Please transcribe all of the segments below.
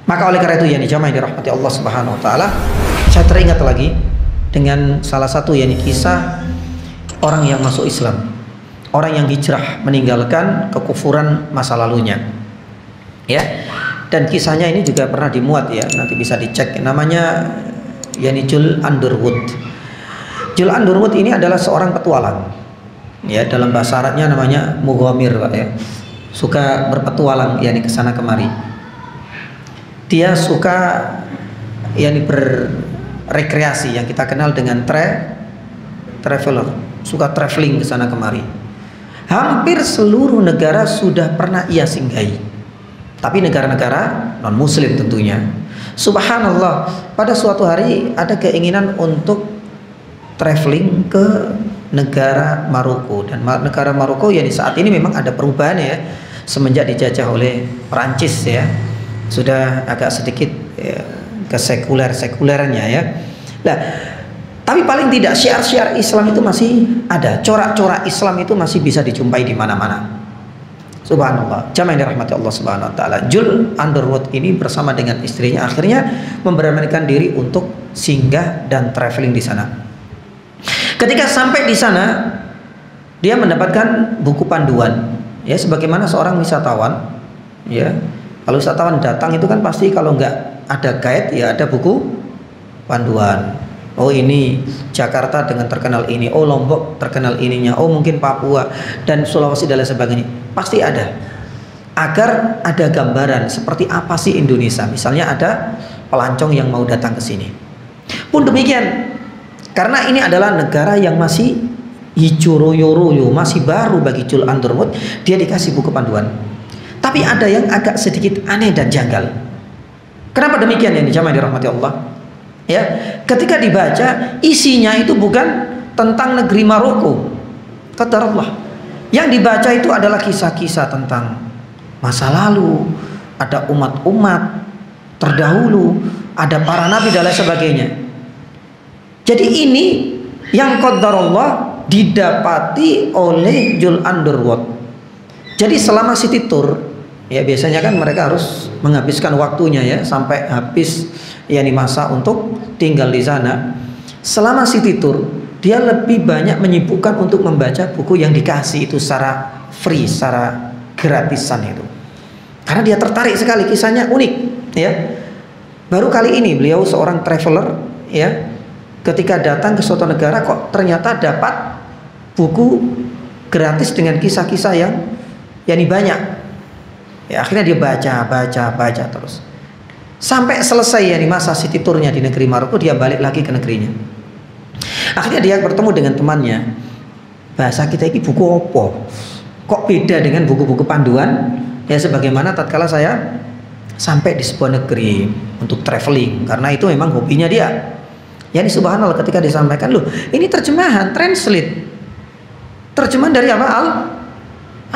Maka oleh karena itu yang jamaah yang dirahmati Allah Subhanahu wa taala, saya teringat lagi dengan salah satu kisah orang yang masuk Islam, orang yang hijrah meninggalkan kekufuran masa lalunya. Ya. Dan kisahnya ini juga pernah dimuat ya, nanti bisa dicek. Namanya Jules Underwood. Jules Underwood ini adalah seorang petualang. Ya, dalam bahasa Arabnya namanya mughamir, Pak ya. Suka berpetualang ke sana kemari. Dia suka berrekreasi yang kita kenal dengan traveler, suka traveling ke sana kemari. Hampir seluruh negara sudah pernah ia singgahi. Tapi negara-negara non muslim tentunya. Subhanallah, pada suatu hari ada keinginan untuk traveling ke negara Maroko. Dan negara Maroko saat ini memang ada perubahan ya, semenjak dijajah oleh Perancis ya, sudah agak sedikit ke sekulernya ya. Nah, tapi paling tidak syiar-syiar Islam itu masih ada, corak-corak Islam itu masih bisa dijumpai di mana-mana. Subhanallah, jamaah yang dirahmati Allah Subhanahu wa taala. Jules Underwood ini bersama dengan istrinya akhirnya memberanikan diri untuk singgah dan traveling di sana. Ketika sampai di sana, dia mendapatkan buku panduan ya, sebagaimana seorang wisatawan ya. Kalau wisatawan datang itu kan pasti kalau nggak ada guide ya ada buku panduan. Oh ini Jakarta dengan terkenal ini, oh Lombok terkenal ininya, oh mungkin Papua dan Sulawesi dan lain sebagainya. Pasti ada, agar ada gambaran seperti apa sih Indonesia. Misalnya ada pelancong yang mau datang ke sini. Pun demikian, karena ini adalah negara yang masih hijau-royo-royo, masih baru bagi Jules Underwood, dia dikasih buku panduan. Tapi ada yang agak sedikit aneh dan janggal. Kenapa demikian jamaah dirahmati Allah? Ya, ketika dibaca isinya itu bukan tentang negeri Maroko. Qadarullah. Yang dibaca itu adalah kisah-kisah tentang masa lalu, ada umat-umat terdahulu, ada para nabi dan lain sebagainya. Jadi ini yang qadarullah didapati oleh Jules Underwood. Jadi selama city tour ya, biasanya kan mereka harus menghabiskan waktunya ya sampai habis masa untuk tinggal di sana. Selama city tour dia lebih banyak menyibukkan untuk membaca buku yang dikasih itu secara free, secara gratisan itu. Karena dia tertarik sekali, kisahnya unik ya. Baru kali ini beliau seorang traveler ya, ketika datang ke suatu negara kok ternyata dapat buku gratis dengan kisah-kisah yang banyak. Ya, akhirnya dia baca terus. Sampai selesai masa city tournya di negeri Maroko, dia balik lagi ke negerinya. Akhirnya dia bertemu dengan temannya. Bahasa kita ini buku apa? Kok beda dengan buku-buku panduan? Ya sebagaimana tatkala saya sampai di sebuah negeri untuk traveling, karena itu memang hobinya dia. Subhanallah, ketika disampaikan, loh ini terjemahan, translate. Terjemahan dari apa?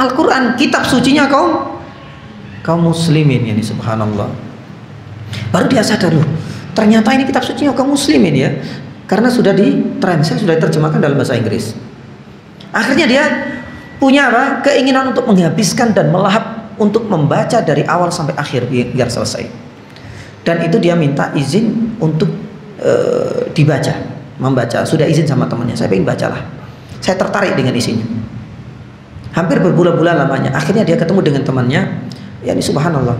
Al-Quran, kitab sucinya kaum muslimin subhanallah. Baru dia sadar, loh ternyata ini kitab sucinya kaum muslimin ya, karena sudah ditranslate, sudah diterjemahkan dalam bahasa Inggris. Akhirnya dia punya keinginan untuk menghabiskan dan melahap untuk membaca dari awal sampai akhir biar selesai. Dan itu dia minta izin untuk membaca. Sudah izin sama temannya, saya pengen bacalah, saya tertarik dengan isinya. Hampir berbulan-bulan lamanya, akhirnya dia ketemu dengan temannya. Subhanallah,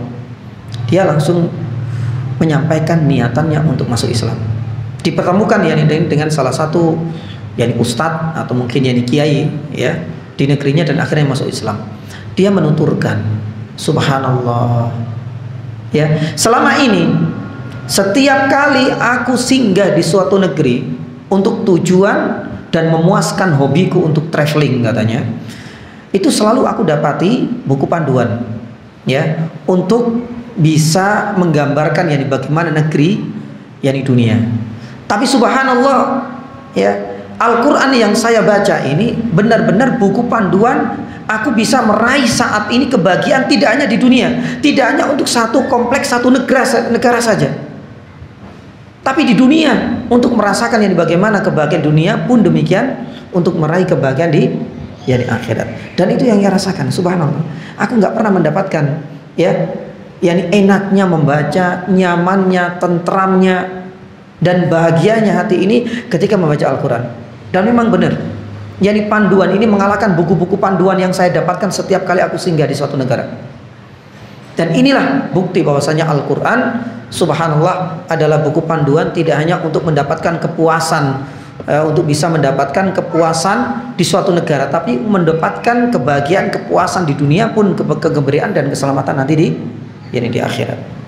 dia langsung menyampaikan niatannya untuk masuk Islam. Dipertemukan dengan salah satu ustadz atau mungkin kiai ya di negerinya, dan akhirnya masuk Islam. Dia menuturkan, subhanallah ya, selama ini setiap kali aku singgah di suatu negeri untuk tujuan dan memuaskan hobiku untuk traveling, katanya, itu selalu aku dapati buku panduan ya, untuk bisa menggambarkan bagaimana negeri dunia. Tapi subhanallah ya, Al-Quran yang saya baca ini benar-benar buku panduan. Aku bisa meraih saat ini kebahagiaan tidak hanya di dunia, tidak hanya untuk satu kompleks, satu negara saja, tapi di dunia untuk merasakan bagaimana kebahagiaan dunia, pun demikian untuk meraih kebahagiaan di akhirat. Dan itu yang saya rasakan, subhanallah. Aku nggak pernah mendapatkan yakni enaknya membaca, nyamannya, tentramnya, dan bahagianya hati ini ketika membaca Al-Quran. Dan memang benar, yakni panduan ini mengalahkan buku-buku panduan yang saya dapatkan setiap kali aku singgah di suatu negara. Dan inilah bukti bahwasanya Al-Quran, subhanallah, adalah buku panduan tidak hanya untuk mendapatkan kepuasan, untuk bisa mendapatkan kepuasan di suatu negara, tapi mendapatkan kebahagiaan, kepuasan di dunia pun, kegembiraan dan keselamatan nanti di akhirat.